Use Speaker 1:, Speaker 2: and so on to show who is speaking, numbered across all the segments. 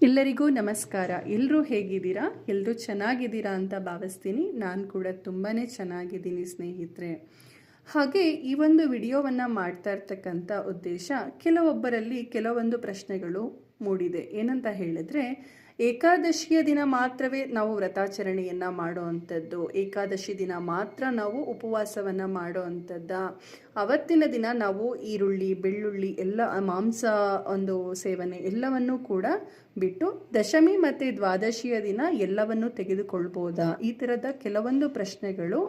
Speaker 1: ಎಲ್ಲರಿಗೂ ನಮಸ್ಕಾರ. ಎಲ್ಲರೂ ಹೇಗಿದ್ದೀರಾ? ಎಲ್ಲರೂ ಚೆನ್ನಾಗಿದ್ದೀರಾ ಅಂತ ಭಾವಿಸ್ತೀನಿ. ನಾನು ಕೂಡ ತುಂಬಾ ಚೆನ್ನಾಗಿದ್ದೀನಿ ಸ್ನೇಹಿತರೆ. ಹಾಗೆ ಈ ಒಂದು ವಿಡಿಯೋವನ್ನು ಮಾಡ್ತಾ ಇರ್ತಕ್ಕಂಥ ಉದ್ದೇಶ, ಕೆಲವೊಬ್ಬರಲ್ಲಿ ಕೆಲವೊಂದು ಪ್ರಶ್ನೆಗಳು ಮೂಡಿದೆ. ಏನಂತ ಹೇಳಿದ್ರೆ, ಏಕಾದಶಿಯ ದಿನ ಮಾತ್ರವೇ ನಾವು ವ್ರತಾಚರಣೆಯನ್ನು ಮಾಡೋ ಅಂಥದ್ದು, ಏಕಾದಶಿ ದಿನ ಮಾತ್ರ ನಾವು ಉಪವಾಸವನ್ನು ಮಾಡೋ ಅಂಥದ್ದ, ಅವತ್ತಿನ ದಿನ ನಾವು ಈರುಳ್ಳಿ ಬೆಳ್ಳುಳ್ಳಿ ಎಲ್ಲ ಮಾಂಸ ಒಂದು ಸೇವನೆ ಎಲ್ಲವನ್ನೂ ಕೂಡ ಬಿಟ್ಟು ದಶಮಿ ಮತ್ತು ದ್ವಾದಶಿಯ ದಿನ ಎಲ್ಲವನ್ನೂ ತೆಗೆದುಕೊಳ್ಬೋದಾ? ಈ ಥರದ ಕೆಲವೊಂದು ಪ್ರಶ್ನೆಗಳು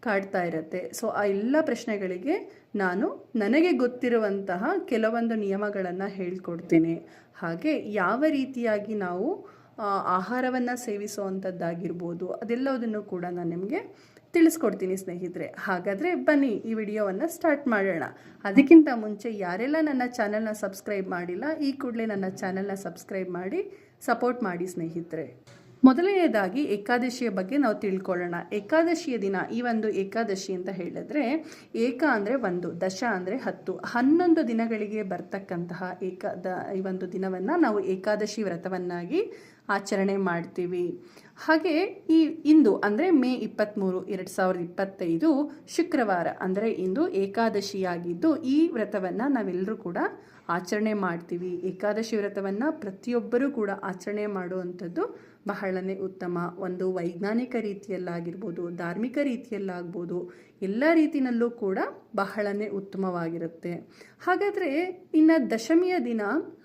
Speaker 1: ಕಾಡ್ತಾ ಇರುತ್ತೆ. ಸೊ ಆ ಎಲ್ಲ ಪ್ರಶ್ನೆಗಳಿಗೆ ನಾನು ನನಗೆ ಗೊತ್ತಿರುವಂತಹ ಕೆಲವೊಂದು ನಿಯಮಗಳನ್ನು ಹೇಳ್ಕೊಡ್ತೀನಿ. ಹಾಗೆ ಯಾವ ರೀತಿಯಾಗಿ ನಾವು ಆಹಾರವನ್ನು ಸೇವಿಸುವಂಥದ್ದಾಗಿರ್ಬೋದು, ಅದೆಲ್ಲದನ್ನು ಕೂಡ ನಾನು ನಿಮಗೆ ತಿಳಿಸ್ಕೊಡ್ತೀನಿ ಸ್ನೇಹಿತರೆ. ಹಾಗಾದರೆ ಬನ್ನಿ ಈ ವಿಡಿಯೋವನ್ನು ಸ್ಟಾರ್ಟ್ ಮಾಡೋಣ. ಅದಕ್ಕಿಂತ ಮುಂಚೆ ಯಾರೆಲ್ಲ ನನ್ನ ಚಾನಲ್ನ ಸಬ್ಸ್ಕ್ರೈಬ್ ಮಾಡಿಲ್ಲ, ಈ ಕೂಡಲೇ ನನ್ನ ಚಾನಲ್ನ ಸಬ್ಸ್ಕ್ರೈಬ್ ಮಾಡಿ ಸಪೋರ್ಟ್ ಮಾಡಿ ಸ್ನೇಹಿತರೆ. ಮೊದಲನೆಯದಾಗಿ ಏಕಾದಶಿಯ ಬಗ್ಗೆ ನಾವು ತಿಳ್ಕೊಳ್ಳೋಣ. ಏಕಾದಶಿಯ ದಿನ, ಈ ಒಂದು ಏಕಾದಶಿ ಅಂತ ಹೇಳಿದ್ರೆ, ಏಕ ಅಂದರೆ 1, ದಶ ಅಂದರೆ 10, 11 ದಿನಗಳಿಗೆ ಬರ್ತಕ್ಕಂತಹ ಈ ಒಂದು ದಿನವನ್ನು ನಾವು ಏಕಾದಶಿ ವ್ರತವನ್ನಾಗಿ ಆಚರಣೆ ಮಾಡ್ತೀವಿ. ಹಾಗೆ ಇಂದು ಅಂದರೆ ಮೇ 23, 2025 ಶುಕ್ರವಾರ, ಅಂದರೆ ಇಂದು ಏಕಾದಶಿಯಾಗಿದ್ದು ಈ ವ್ರತವನ್ನು ನಾವೆಲ್ಲರೂ ಕೂಡ ಆಚರಣೆ ಮಾಡ್ತೀವಿ. ಏಕಾದಶಿ ವ್ರತವನ್ನು ಪ್ರತಿಯೊಬ್ಬರೂ ಕೂಡ ಆಚರಣೆ ಮಾಡುವಂಥದ್ದು ಬಹಳನೇ ಉತ್ತಮ. ಒಂದು ವೈಜ್ಞಾನಿಕ ರೀತಿಯಲ್ಲಾಗಿರ್ಬೋದು, ಧಾರ್ಮಿಕ ರೀತಿಯಲ್ಲಾಗ್ಬೋದು, ಎಲ್ಲ ರೀತಿಯಲ್ಲೂ ಕೂಡ ಬಹಳನೇ ಉತ್ತಮವಾಗಿರುತ್ತೆ. ಹಾಗಾದರೆ ಇನ್ನು ದಶಮಿಯ ದಿನ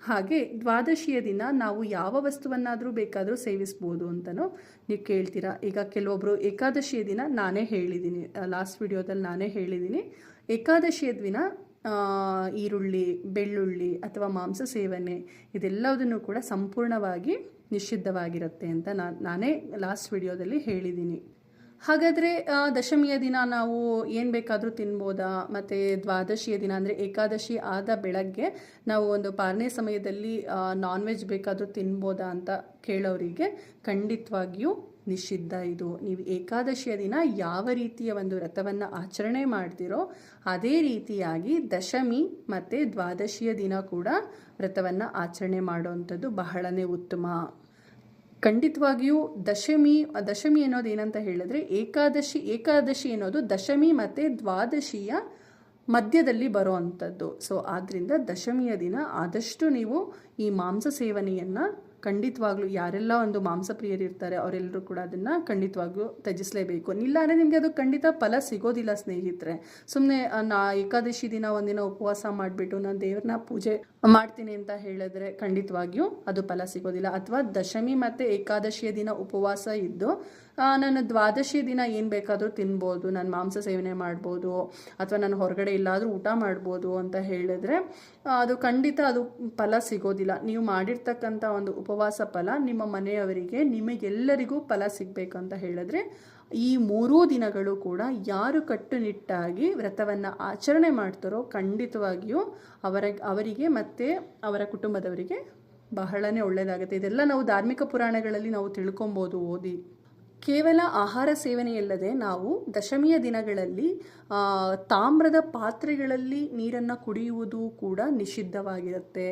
Speaker 1: ಹಾಗೆ ದ್ವಾದಶಿಯ ದಿನ ನಾವು ಯಾವ ವಸ್ತುವನ್ನಾದರೂ ಬೇಕಾದರೂ ಸೇವಿಸ್ಬೋದು ಅಂತಲೂ ನೀವು ಕೇಳ್ತೀರಾ. ಈಗ ಕೆಲವೊಬ್ಬರು ಏಕಾದಶಿಯ ದಿನ ನಾನೇ ಹೇಳಿದ್ದೀನಿ, ಲಾಸ್ಟ್ ವಿಡಿಯೋದಲ್ಲಿ ನಾನೇ ಹೇಳಿದ್ದೀನಿ, ಏಕಾದಶಿಯ ದಿನ ಈರುಳ್ಳಿ ಬೆಳ್ಳುಳ್ಳಿ ಅಥವಾ ಮಾಂಸ ಸೇವನೆ ಇದೆಲ್ಲದನ್ನು ಕೂಡ ಸಂಪೂರ್ಣವಾಗಿ ನಿಷಿದ್ಧವಾಗಿರುತ್ತೆ ಅಂತ ನಾನೇ ಲಾಸ್ಟ್ ವಿಡಿಯೋದಲ್ಲಿ ಹೇಳಿದ್ದೀನಿ. ಹಾಗಾದರೆ ದಶಮಿಯ ದಿನ ನಾವು ಏನು ಬೇಕಾದರೂ ತಿನ್ಬೋದಾ? ಮತ್ತು ದ್ವಾದಶಿಯ ದಿನ ಅಂದರೆ ಏಕಾದಶಿ ಆದ ಬೆಳಗ್ಗೆ ನಾವು ಒಂದು ಪಾರನೆ ಸಮಯದಲ್ಲಿ ನಾನ್ ವೆಜ್ ಬೇಕಾದರೂ ತಿನ್ಬೋದಾ ಅಂತ ಕೇಳೋರಿಗೆ ಖಂಡಿತವಾಗಿಯೂ ನಿಷಿದ್ಧ ಇದು. ನೀವು ಏಕಾದಶಿಯ ದಿನ ಯಾವ ರೀತಿಯ ಒಂದು ವ್ರತವನ್ನು ಆಚರಣೆ ಮಾಡ್ತೀರೋ ಅದೇ ರೀತಿಯಾಗಿ ದಶಮಿ ಮತ್ತು ದ್ವಾದಶಿಯ ದಿನ ಕೂಡ ವ್ರತವನ್ನು ಆಚರಣೆ ಮಾಡುವಂಥದ್ದು ಬಹಳನೇ ಉತ್ತಮ. ಖಂಡಿತವಾಗಿಯೂ ದಶಮಿ ಅನ್ನೋದು ಏನಂತ ಹೇಳಿದ್ರೆ, ಏಕಾದಶಿ ಅನ್ನೋದು ದಶಮಿ ಮತ್ತು ದ್ವಾದಶಿಯ ಮಧ್ಯದಲ್ಲಿ ಬರೋ ಅಂಥದ್ದು. ಸೊ ಆದ್ದರಿಂದ ದಶಮಿಯ ದಿನ ಆದಷ್ಟು ನೀವು ಈ ಮಾಂಸ ಸೇವನೆಯನ್ನು ಖಂಡಿತವಾಗ್ಲೂ, ಯಾರೆಲ್ಲ ಒಂದು ಮಾಂಸಪ್ರಿಯರಿರ್ತಾರೆ ಅವರೆಲ್ಲರೂ ಕೂಡ ಅದನ್ನು ಖಂಡಿತವಾಗ್ಲೂ ತ್ಯಜಿಸಲೇಬೇಕು. ಇಲ್ಲ ಅಂದರೆ ನಿಮಗೆ ಅದು ಖಂಡಿತ ಫಲ ಸಿಗೋದಿಲ್ಲ ಸ್ನೇಹಿತರೆ. ಸುಮ್ಮನೆ ಏಕಾದಶಿ ದಿನ ಒಂದಿನ ಉಪವಾಸ ಮಾಡಿಬಿಟ್ಟು ನಾನು ದೇವ್ರನ್ನ ಪೂಜೆ ಮಾಡ್ತೀನಿ ಅಂತ ಹೇಳಿದ್ರೆ ಖಂಡಿತವಾಗಿಯೂ ಅದು ಫಲ ಸಿಗೋದಿಲ್ಲ. ಅಥವಾ ದಶಮಿ ಮತ್ತು ಏಕಾದಶಿಯ ದಿನ ಉಪವಾಸ ಇದ್ದು ನಾನು ದ್ವಾದಶಿಯ ದಿನ ಏನು ಬೇಕಾದರೂ ತಿನ್ಬೋದು, ನಾನು ಮಾಂಸ ಸೇವನೆ ಮಾಡ್ಬೋದು, ಅಥವಾ ನಾನು ಹೊರಗಡೆ ಇಲ್ಲಾದರೂ ಊಟ ಮಾಡ್ಬೋದು ಅಂತ ಹೇಳಿದ್ರೆ ಅದು ಖಂಡಿತ ಅದು ಫಲ ಸಿಗೋದಿಲ್ಲ. ನೀವು ಮಾಡಿರ್ತಕ್ಕಂಥ ಒಂದು ಉಪವಾಸ ಫಲ ನಿಮ್ಮ ಮನೆಯವರಿಗೆ ನಿಮಗೆಲ್ಲರಿಗೂ ಫಲ ಸಿಗಬೇಕು ಅಂತ ಹೇಳಿದ್ರೆ ಈ 3 ದಿನಗಳು ಕೂಡ ಯಾರು ಕಟ್ಟುನಿಟ್ಟಾಗಿ ವ್ರತವನ್ನು ಆಚರಣೆ ಮಾಡ್ತಾರೋ ಖಂಡಿತವಾಗಿಯೂ ಅವರಿಗೆ ಮತ್ತು ಅವರ ಕುಟುಂಬದವರಿಗೆ ಬಹಳನೇ ಒಳ್ಳೆಯದಾಗುತ್ತೆ. ಇದೆಲ್ಲ ನಾವು ಧಾರ್ಮಿಕ ಪುರಾಣಗಳಲ್ಲಿ ನಾವು ತಿಳ್ಕೊಬೋದು ಓದಿ. ಕೇವಲ ಆಹಾರ ಸೇವನೆಯಲ್ಲದೆ ನಾವು ದಶಮಿಯ ದಿನಗಳಲ್ಲಿ ತಾಮ್ರದ ಪಾತ್ರೆಗಳಲ್ಲಿ ನೀರನ್ನು ಕುಡಿಯುವುದು ಕೂಡ ನಿಷಿದ್ಧವಾಗಿರುತ್ತೆ.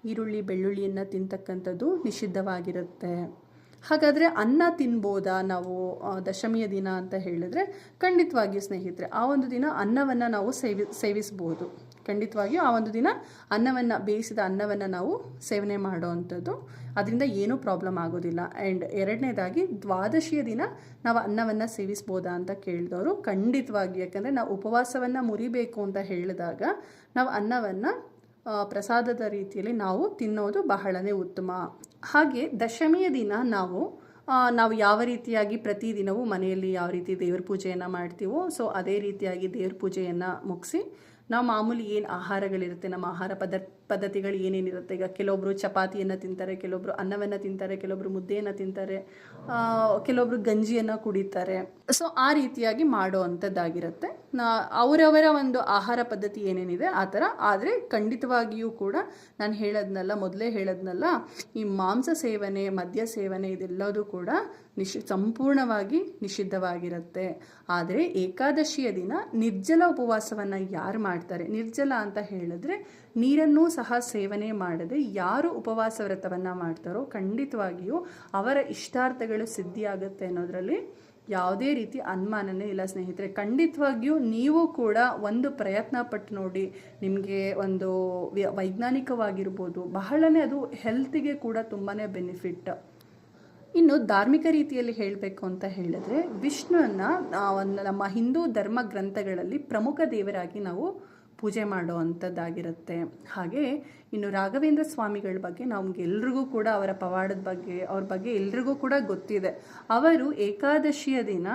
Speaker 1: ಈರುಳ್ಳಿ ಬೆಳ್ಳುಳ್ಳಿಯನ್ನು ತಿಂತಕ್ಕಂಥದ್ದು ನಿಷಿದ್ಧವಾಗಿರುತ್ತೆ. ಹಾಗಾದರೆ ಅನ್ನ ತಿನ್ಬೋದಾ ನಾವು ದಶಮಿಯ ದಿನ ಅಂತ ಹೇಳಿದ್ರೆ ಖಂಡಿತವಾಗಿಯೂ ಸ್ನೇಹಿತರೆ, ಆ ಒಂದು ದಿನ ಅನ್ನವನ್ನು ನಾವು ಸೇವಿಸ್ಬೋದು. ಖಂಡಿತವಾಗಿಯೂ ಆ ಒಂದು ದಿನ ಬೇಯಿಸಿದ ಅನ್ನವನ್ನು ನಾವು ಸೇವನೆ ಮಾಡೋವಂಥದ್ದು, ಅದರಿಂದ ಏನೂ ಪ್ರಾಬ್ಲಮ್ ಆಗೋದಿಲ್ಲ. ಆ್ಯಂಡ್ ಎರಡನೇದಾಗಿ ದ್ವಾದಶಿಯ ದಿನ ನಾವು ಅನ್ನವನ್ನು ಸೇವಿಸ್ಬೋದಾ ಅಂತ ಕೇಳಿದವರು ಖಂಡಿತವಾಗಿ, ಯಾಕಂದರೆ ನಾವು ಉಪವಾಸವನ್ನು ಮುರಿಬೇಕು ಅಂತ ಹೇಳಿದಾಗ ನಾವು ಅನ್ನವನ್ನು ಪ್ರಸಾದದ ರೀತಿಯಲ್ಲಿ ನಾವು ತಿನ್ನೋದು ಬಹಳನೇ ಉತ್ತಮ. ಹಾಗೆ ದಶಮಿಯ ದಿನ ನಾವು ಯಾವ ರೀತಿಯಾಗಿ ಪ್ರತಿದಿನವೂ ಮನೆಯಲ್ಲಿ ಯಾವ ರೀತಿ ದೇವ್ರ ಪೂಜೆಯನ್ನು ಮಾಡ್ತೀವೋ ಸೊ ಅದೇ ರೀತಿಯಾಗಿ ದೇವ್ರ ಪೂಜೆಯನ್ನು ಮುಗಿಸಿ ನಾವು ಮಾಮೂಲಿ ಏನು ಆಹಾರಗಳಿರುತ್ತೆ, ನಮ್ಮ ಆಹಾರ ಪದ್ಧತಿಗಳು ಏನೇನಿರುತ್ತೆ, ಈಗ ಕೆಲವೊಬ್ಬರು ಚಪಾತಿಯನ್ನು ತಿಂತಾರೆ, ಕೆಲವೊಬ್ಬರು ಅನ್ನವನ್ನು ತಿಂತಾರೆ, ಕೆಲವೊಬ್ಬರು ಮುದ್ದೆಯನ್ನು ತಿಂತಾರೆ, ಕೆಲವೊಬ್ಬರು ಗಂಜಿಯನ್ನು ಕುಡಿತಾರೆ. ಸೊ ಆ ರೀತಿಯಾಗಿ ಮಾಡೋ ಅಂಥದ್ದಾಗಿರುತ್ತೆ. ಅವರವರ ಒಂದು ಆಹಾರ ಪದ್ಧತಿ ಏನೇನಿದೆ ಆ ಥರ. ಆದರೆ ಖಂಡಿತವಾಗಿಯೂ ಕೂಡ ನಾನು ಮೊದಲೇ ಹೇಳದ್ನಲ್ಲ, ಈ ಮಾಂಸ ಸೇವನೆ, ಮದ್ಯ ಸೇವನೆ ಇದೆಲ್ಲದೂ ಕೂಡ ಸಂಪೂರ್ಣವಾಗಿ ನಿಷಿದ್ಧವಾಗಿರುತ್ತೆ. ಆದರೆ ಏಕಾದಶಿಯ ದಿನ ನಿರ್ಜಲ ಉಪವಾಸವನ್ನು ಯಾರು ಮಾಡ್ತಾರೆ, ನಿರ್ಜಲ ಅಂತ ಹೇಳಿದ್ರೆ ನೀರನ್ನೂ ಸಹ ಸೇವನೆ ಮಾಡದೆ ಯಾರು ಉಪವಾಸ ವ್ರತವನ್ನು ಮಾಡ್ತಾರೋ ಖಂಡಿತವಾಗಿಯೂ ಅವರ ಇಷ್ಟಾರ್ಥಗಳು ಸಿದ್ಧಿಯಾಗುತ್ತೆ ಅನ್ನೋದರಲ್ಲಿ ಯಾವುದೇ ರೀತಿ ಅನುಮಾನನೇ ಇಲ್ಲ ಸ್ನೇಹಿತರೆ. ಖಂಡಿತವಾಗಿಯೂ ನೀವು ಕೂಡ ಒಂದು ಪ್ರಯತ್ನ ಪಟ್ಟು ನೋಡಿ. ನಿಮಗೆ ಒಂದು ವೈಜ್ಞಾನಿಕವಾಗಿರ್ಬೋದು, ಬಹಳನೇ ಅದು ಹೆಲ್ತಿಗೆ ಕೂಡ ತುಂಬಾ ಬೆನಿಫಿಟ್. ಇನ್ನು ಧಾರ್ಮಿಕ ರೀತಿಯಲ್ಲಿ ಹೇಳಬೇಕು ಅಂತ ಹೇಳಿದ್ರೆ ವಿಷ್ಣುವನ್ನ ನಮ್ಮ ಹಿಂದೂ ಧರ್ಮ ಗ್ರಂಥಗಳಲ್ಲಿ ಪ್ರಮುಖ ದೇವರಾಗಿ ನಾವು ಪೂಜೆ ಮಾಡೋ ಅಂಥದ್ದಾಗಿರುತ್ತೆ. ಹಾಗೆ ಇನ್ನು ರಾಘವೇಂದ್ರ ಸ್ವಾಮಿಗಳ ಬಗ್ಗೆ ನಮಗೆಲ್ರಿಗೂ ಕೂಡ ಅವರ ಪವಾಡದ ಬಗ್ಗೆ ಅವ್ರ ಬಗ್ಗೆ ಎಲ್ರಿಗೂ ಕೂಡ ಗೊತ್ತಿದೆ. ಅವರು ಏಕಾದಶಿಯ ದಿನ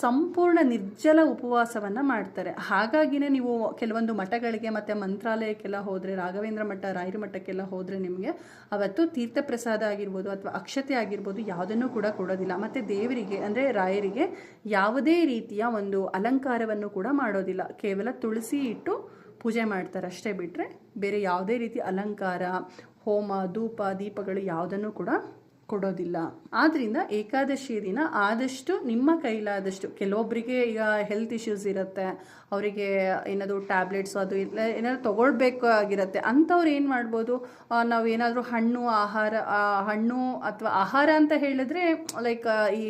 Speaker 1: ಸಂಪೂರ್ಣ ನಿರ್ಜಲ ಉಪವಾಸವನ್ನು ಮಾಡ್ತಾರೆ. ಹಾಗಾಗಿನೇ ನೀವು ಕೆಲವೊಂದು ಮಠಗಳಿಗೆ ಮತ್ತು ಮಂತ್ರಾಲಯಕ್ಕೆಲ್ಲ ಹೋದರೆ, ರಾಘವೇಂದ್ರ ಮಠ, ರಾಯರ ಮಠಕ್ಕೆಲ್ಲ ಹೋದರೆ ನಿಮಗೆ ಅವತ್ತು ತೀರ್ಥ ಪ್ರಸಾದ ಆಗಿರ್ಬೋದು ಅಥವಾ ಅಕ್ಷತೆ ಆಗಿರ್ಬೋದು ಯಾವುದನ್ನು ಕೂಡ ಕೊಡೋದಿಲ್ಲ. ಮತ್ತು ದೇವರಿಗೆ ಅಂದರೆ ರಾಯರಿಗೆ ಯಾವುದೇ ರೀತಿಯ ಒಂದು ಅಲಂಕಾರವನ್ನು ಕೂಡ ಮಾಡೋದಿಲ್ಲ. ಕೇವಲ ತುಳಸಿ ಇಟ್ಟು ಪೂಜೆ ಮಾಡ್ತಾರೆ ಅಷ್ಟೇ, ಬಿಟ್ಟರೆ ಬೇರೆ ಯಾವುದೇ ರೀತಿ ಅಲಂಕಾರ, ಹೋಮ, ಧೂಪ, ದೀಪಗಳು ಯಾವುದನ್ನು ಕೂಡ ಕೊಡೋದಿಲ್ಲ. ಆದ್ದರಿಂದ ಏಕಾದಶಿಯ ದಿನ ಆದಷ್ಟು ನಿಮ್ಮ ಕೈಲಾದಷ್ಟು, ಕೆಲವೊಬ್ಬರಿಗೆ ಈಗ ಹೆಲ್ತ್ ಇಶ್ಯೂಸ್ ಇರುತ್ತೆ, ಅವರಿಗೆ ಏನಾದರೂ ಟ್ಯಾಬ್ಲೆಟ್ಸು ಅದು ಇಲ್ಲ ಏನಾದರೂ ತೊಗೊಳ್ಬೇಕಾಗಿರುತ್ತೆ, ಅಂಥವ್ರು ಏನು ಮಾಡ್ಬೋದು, ನಾವು ಏನಾದರೂ ಹಣ್ಣು ಅಥವಾ ಆಹಾರ ಅಂತ ಹೇಳಿದ್ರೆ ಲೈಕ್ ಈ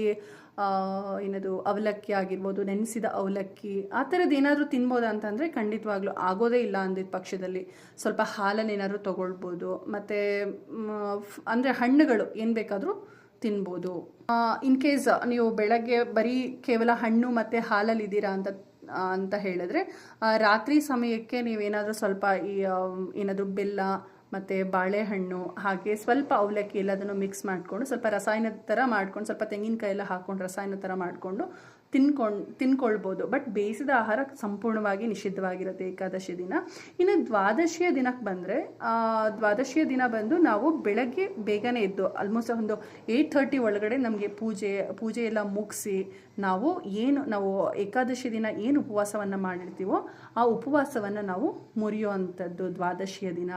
Speaker 1: ಏನದು ಅವಲಕ್ಕಿ ಆಗಿರ್ಬೋದು, ನೆನೆಸಿದ ಅವಲಕ್ಕಿ ಆ ಥರದ್ದು ಏನಾದರೂ ತಿನ್ಬೋದಾ ಅಂತಂದರೆ ಖಂಡಿತವಾಗ್ಲೂ ಆಗೋದೇ ಇಲ್ಲ. ಅಂದಿದ್ದ ಪಕ್ಷದಲ್ಲಿ ಸ್ವಲ್ಪ ಹಾಲನ್ನು ಏನಾದರೂ ತೊಗೊಳ್ಬೋದು. ಮತ್ತು ಅಂದರೆ ಹಣ್ಣುಗಳು ಏನು ಬೇಕಾದರೂ ತಿನ್ಬೋದು. ಇನ್ ಕೇಸ್ ನೀವು ಬೆಳಗ್ಗೆ ಬರೀ ಕೇವಲ ಹಣ್ಣು ಮತ್ತು ಹಾಲಲ್ಲಿದ್ದೀರಾ ಅಂತ ಹೇಳಿದ್ರೆ ರಾತ್ರಿ ಸಮಯಕ್ಕೆ ನೀವೇನಾದರೂ ಸ್ವಲ್ಪ ಏನಾದರೂ ಬೆಲ್ಲ ಮತ್ತು ಬಾಳೆಹಣ್ಣು ಹಾಗೆ ಸ್ವಲ್ಪ ಅವಲಕ್ಕಿ ಎಲ್ಲದನ್ನು ಮಿಕ್ಸ್ ಮಾಡಿಕೊಂಡು ಸ್ವಲ್ಪ ರಸಾಯನದ ಥರ ಮಾಡ್ಕೊಂಡು, ಸ್ವಲ್ಪ ತೆಂಗಿನಕಾಯಿ ಎಲ್ಲ ಹಾಕ್ಕೊಂಡು ರಸಾಯನ ಥರ ಮಾಡಿಕೊಂಡು ತಿನ್ಕೊಳ್ಬೋದು. ಬಟ್ ಬೇಯಿಸಿದ ಆಹಾರ ಸಂಪೂರ್ಣವಾಗಿ ನಿಷಿದ್ಧವಾಗಿರುತ್ತೆ ಏಕಾದಶಿ ದಿನ. ಇನ್ನು ದ್ವಾದಶಿಯ ದಿನಕ್ಕೆ ಬಂದರೆ ದ್ವಾದಶಿಯ ದಿನ ಬಂದು ನಾವು ಬೆಳಗ್ಗೆ ಬೇಗನೆ ಎದ್ದು ಆಲ್ಮೋಸ್ಟ್ ಒಂದು 8:30 ಒಳಗಡೆ ನಮಗೆ ಪೂಜೆ ಎಲ್ಲ ಮುಗಿಸಿ ನಾವು ಏಕಾದಶಿ ದಿನ ಏನು ಉಪವಾಸವನ್ನು ಮಾಡಿರ್ತೀವೋ ಆ ಉಪವಾಸವನ್ನು ನಾವು ಮುರಿಯುವಂಥದ್ದು ದ್ವಾದಶಿಯ ದಿನ.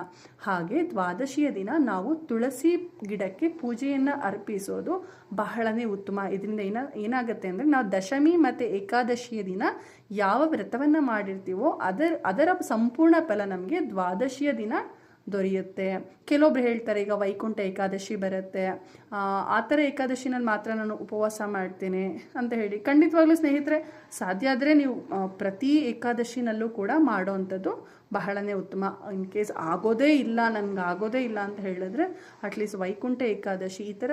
Speaker 1: ಹಾಗೆ ದ್ವಾದಶಿಯ ದಿನ ನಾವು ತುಳಸಿ ಗಿಡಕ್ಕೆ ಪೂಜೆಯನ್ನು ಅರ್ಪಿಸೋದು ಬಹಳನೇ ಉತ್ತಮ. ಇದರಿಂದ ಏನಾಗುತ್ತೆ ಅಂದರೆ ನಾವು ದಶಮಿ ಮತ್ತು ಏಕಾದಶಿಯ ದಿನ ಯಾವ ವ್ರತವನ್ನು ಮಾಡಿರ್ತೀವೋ ಅದರ ಸಂಪೂರ್ಣ ಫಲ ನಮಗೆ ದ್ವಾದಶಿಯ ದಿನ ದೊರೆಯುತ್ತೆ. ಕೆಲವೊಬ್ರು ಹೇಳ್ತಾರೆ ಈಗ ವೈಕುಂಠ ಏಕಾದಶಿ ಬರುತ್ತೆ, ಆ ಥರ ಏಕಾದಶಿನಲ್ಲಿ ಮಾತ್ರ ನಾನು ಉಪವಾಸ ಮಾಡ್ತೇನೆ ಅಂತ ಹೇಳಿ. ಖಂಡಿತವಾಗ್ಲೂ ಸ್ನೇಹಿತರೆ, ಸಾಧ್ಯ ಆದರೆ ನೀವು ಪ್ರತಿ ಏಕಾದಶಿನಲ್ಲೂ ಕೂಡ ಮಾಡೋವಂಥದ್ದು ಬಹಳನೇ ಉತ್ತಮ. ಇನ್ ಕೇಸ್ ನನಗೆ ಆಗೋದೇ ಇಲ್ಲ ಅಂತ ಹೇಳಿದ್ರೆ ಅಟ್ಲೀಸ್ಟ್ ವೈಕುಂಠ ಏಕಾದಶಿ ಈ ಥರ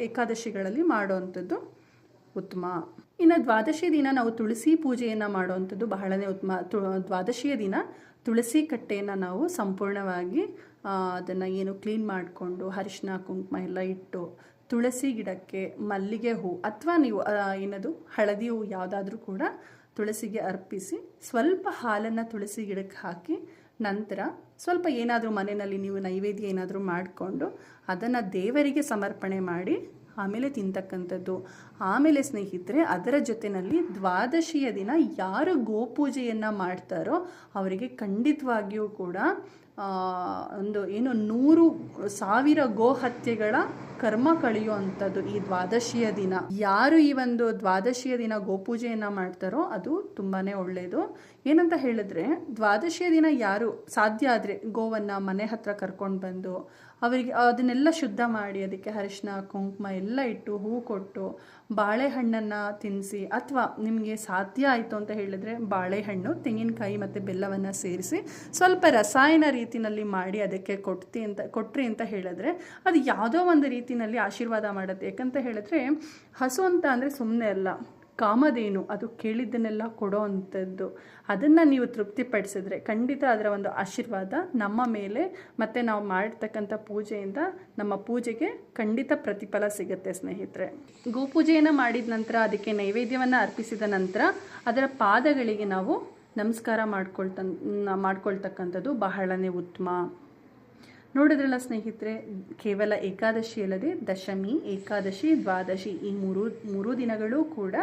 Speaker 1: ಏಕಾದಶಿಗಳಲ್ಲಿ ಮಾಡೋವಂಥದ್ದು ಉತ್ತಮ. ಇನ್ನು ದ್ವಾದಶಿ ದಿನ ನಾವು ತುಳಸಿ ಪೂಜೆಯನ್ನು ಮಾಡುವಂಥದ್ದು ಬಹಳನೇ ಉತ್ತಮ. ದ್ವಾದಶಿಯ ದಿನ ತುಳಸಿ ಕಟ್ಟೆಯನ್ನು ನಾವು ಸಂಪೂರ್ಣವಾಗಿ ಅದನ್ನು ಕ್ಲೀನ್ ಮಾಡಿಕೊಂಡು ಅರಿಶಿನ ಕುಂಕುಮ ಎಲ್ಲ ಇಟ್ಟು ತುಳಸಿ ಗಿಡಕ್ಕೆ ಮಲ್ಲಿಗೆ ಹೂ ಅಥವಾ ನೀವು ಹಳದಿ ಹೂ ಯಾವುದಾದ್ರೂ ಕೂಡ ತುಳಸಿಗೆ ಅರ್ಪಿಸಿ ಸ್ವಲ್ಪ ಹಾಲನ್ನು ತುಳಸಿ ಗಿಡಕ್ಕೆ ಹಾಕಿ ನಂತರ ಸ್ವಲ್ಪ ಏನಾದರೂ ಮನೆಯಲ್ಲಿ ನೀವು ನೈವೇದ್ಯ ಏನಾದರೂ ಮಾಡಿಕೊಂಡು ಅದನ್ನು ದೇವರಿಗೆ ಸಮರ್ಪಣೆ ಮಾಡಿ ಆಮೇಲೆ ತಿಂತಕ್ಕಂಥದ್ದು. ಆಮೇಲೆ ಸ್ನೇಹಿತರೆ, ಅದರ ಜೊತೆಯಲ್ಲಿ ದ್ವಾದಶಿಯ ದಿನ ಯಾರು ಗೋಪೂಜೆಯನ್ನು ಮಾಡ್ತಾರೋ ಅವರಿಗೆ ಖಂಡಿತವಾಗಿಯೂ ಕೂಡ 100,000 ಗೋಹತ್ಯೆಗಳ ಕರ್ಮ ಕಳೆಯುವಂಥದ್ದು ಈ ದ್ವಾದಶಿಯ ದಿನ. ಯಾರು ಈ ಒಂದು ದ್ವಾದಶಿಯ ದಿನ ಗೋಪೂಜೆಯನ್ನು ಮಾಡ್ತಾರೋ ಅದು ತುಂಬಾ ಒಳ್ಳೆಯದು. ಏನಂತ ಹೇಳಿದ್ರೆ ದ್ವಾದಶಿಯ ದಿನ ಯಾರು ಸಾಧ್ಯ ಆದರೆ ಗೋವನ್ನು ಮನೆ ಹತ್ರ ಕರ್ಕೊಂಡು ಬಂದು ಅವರಿಗೆ ಅದನ್ನೆಲ್ಲ ಶುದ್ಧ ಮಾಡಿ ಅದಕ್ಕೆ ಅರಿಶಿನ ಕುಂಕುಮ ಎಲ್ಲ ಇಟ್ಟು ಹೂ ಕೊಟ್ಟು ಬಾಳೆಹಣ್ಣನ್ನು ತಿನ್ನಿಸಿ, ಅಥವಾ ನಿಮಗೆ ಸಾಧ್ಯ ಆಯಿತು ಅಂತ ಹೇಳಿದ್ರೆ ಬಾಳೆಹಣ್ಣು, ತೆಂಗಿನಕಾಯಿ ಮತ್ತು ಬೆಲ್ಲವನ್ನು ಸೇರಿಸಿ ಸ್ವಲ್ಪ ರಸಾಯನ ರೀತಿಯಲ್ಲಿ ಮಾಡಿ ಅದಕ್ಕೆ ಕೊಟ್ರಿ ಅಂತ ಹೇಳಿದ್ರೆ ಅದು ಯಾವುದೋ ಒಂದು ರೀತಿಯಲ್ಲಿ ಆಶೀರ್ವಾದ ಮಾಡುತ್ತೆ. ಯಾಕಂತ ಹೇಳಿದ್ರೆ ಹಸು ಅಂತ ಅಂದರೆ ಸುಮ್ಮನೆ ಅಲ್ಲ, ಕಾಮಧೇನು, ಅದು ಕೇಳಿದ್ದನ್ನೆಲ್ಲ ಕೊಡೋ ಅಂಥದ್ದು. ಅದನ್ನು ನೀವು ತೃಪ್ತಿಪಡಿಸಿದ್ರೆ ಖಂಡಿತ ಅದರ ಒಂದು ಆಶೀರ್ವಾದ ನಮ್ಮ ಮೇಲೆ ಮತ್ತು ನಾವು ಮಾಡಿರ್ತಕ್ಕಂಥ ಪೂಜೆಯಿಂದ ನಮ್ಮ ಪೂಜೆಗೆ ಖಂಡಿತ ಪ್ರತಿಫಲ ಸಿಗುತ್ತೆ ಸ್ನೇಹಿತರೆ. ಗೋಪೂಜೆಯನ್ನು ಮಾಡಿದ ನಂತರ ಅದಕ್ಕೆ ನೈವೇದ್ಯವನ್ನು ಅರ್ಪಿಸಿದ ನಂತರ ಅದರ ಪಾದಗಳಿಗೆ ನಾವು ನಮಸ್ಕಾರ ಮಾಡ್ಕೊಳ್ತಕ್ಕಂಥದ್ದು ಬಹಳನೇ ಉತ್ತಮ. ನೋಡಿದ್ರಲ್ಲ ಸ್ನೇಹಿತರೆ, ಕೇವಲ ಏಕಾದಶಿ ಅಲ್ಲದೆ ದಶಮಿ, ಏಕಾದಶಿ, ದ್ವಾದಶಿ ಈ ಮೂರು ದಿನಗಳು ಕೂಡ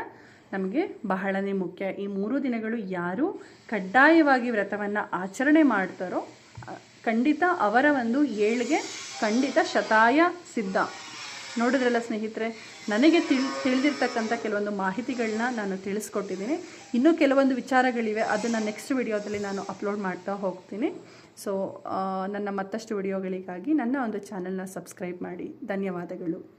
Speaker 1: ನಮಗೆ ಬಹಳನೇ ಮುಖ್ಯ. ಈ 3 ದಿನಗಳು ಯಾರು ಕಡ್ಡಾಯವಾಗಿ ವ್ರತವನ್ನು ಆಚರಣೆ ಮಾಡ್ತಾರೋ ಖಂಡಿತ ಅವರ ಒಂದು ಏಳಿಗೆ ಖಂಡಿತ ಶತಾಯ ಸಿದ್ಧ. ನೋಡಿದ್ರಲ್ಲ ಸ್ನೇಹಿತರೆ, ನನಗೆ ತಿಳಿದಿರ್ತಕ್ಕಂಥ ಕೆಲವೊಂದು ಮಾಹಿತಿಗಳನ್ನ ನಾನು ತಿಳಿಸ್ಕೊಟ್ಟಿದ್ದೀನಿ. ಇನ್ನೂ ಕೆಲವೊಂದು ವಿಚಾರಗಳಿವೆ, ಅದನ್ನು ನೆಕ್ಸ್ಟ್ ವಿಡಿಯೋದಲ್ಲಿ ನಾನು ಅಪ್ಲೋಡ್ ಮಾಡ್ತಾ ಹೋಗ್ತೀನಿ. ಸೊ ನನ್ನ ಮತ್ತಷ್ಟು ವಿಡಿಯೋಗಳಿಗಾಗಿ ನನ್ನ ಒಂದು ಚಾನಲ್ನ ಸಬ್ಸ್ಕ್ರೈಬ್ ಮಾಡಿ. ಧನ್ಯವಾದಗಳು.